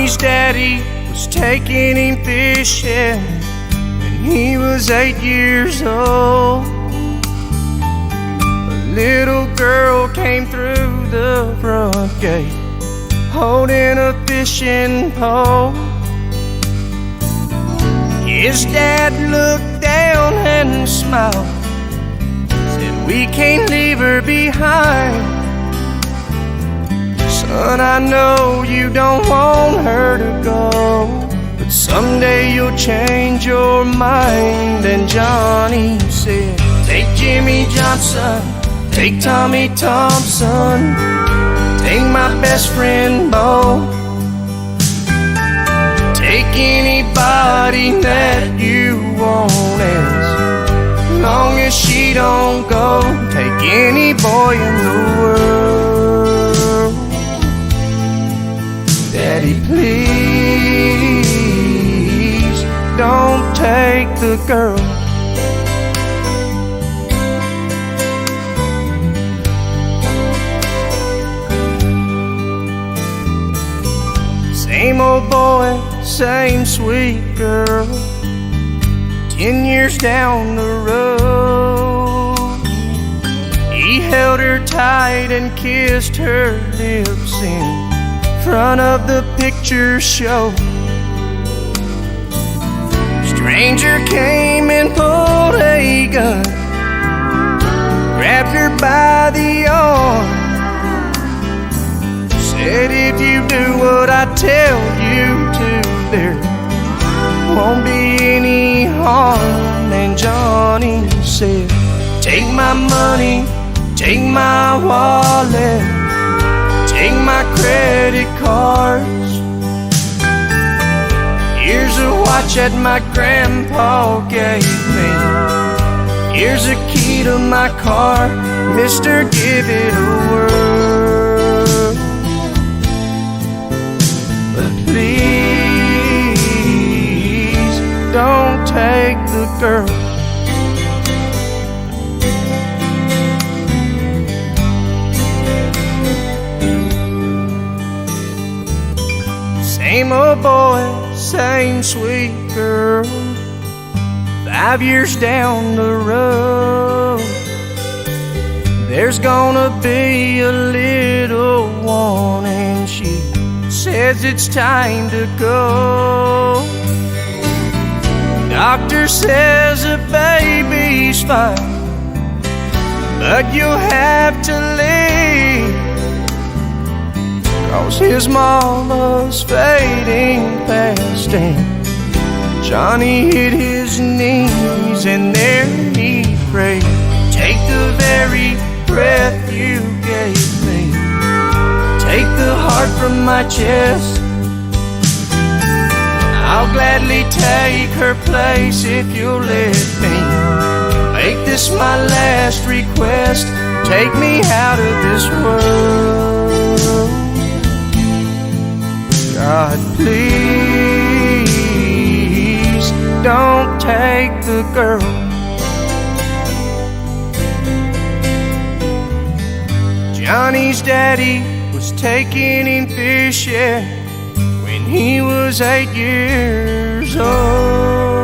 Johnny's daddy was taking him fishing when he was 8 years old. A little girl came through the front gate holding a fishing pole. His dad looked down and smiled, said, "We can't leave her behind. Son, I know you don't want her to go, but someday you'll change your mind." And Johnny said, "Take Jimmy Johnson, take Tommy Thompson, take my best friend Bo, take anybody that you want, as long as she don't go. Take any boy in the world. Daddy, please don't take the girl." Same old boy, same sweet girl, 10 years down the road. He held her tight and kissed her lips in front of the picture show. Stranger came and pulled a gun, grabbed her by the arm, said, "If you do what I tell you to, there won't be any harm." And Johnny said, "Take my money, take my wallet, take my credit cards. Here's a watch that my grandpa gave me. Here's a key to my car. Mister, give it a whirl. But please don't take the girl." Same old boy, same sweet girl, 5 years down the road. There's gonna be a little one, and she says it's time to go. Doctor says the baby's fine, but you'll have to leave, 'cause his mama's fading fast. And Johnny hit his knees and there he prayed, "Take the very breath you gave me, take the heart from my chest. I'll gladly take her place if you'll let me. Make this my last request, take me out of this world. God, please don't take the girl." Johnny's daddy was taking him fishing when he was 8 years old.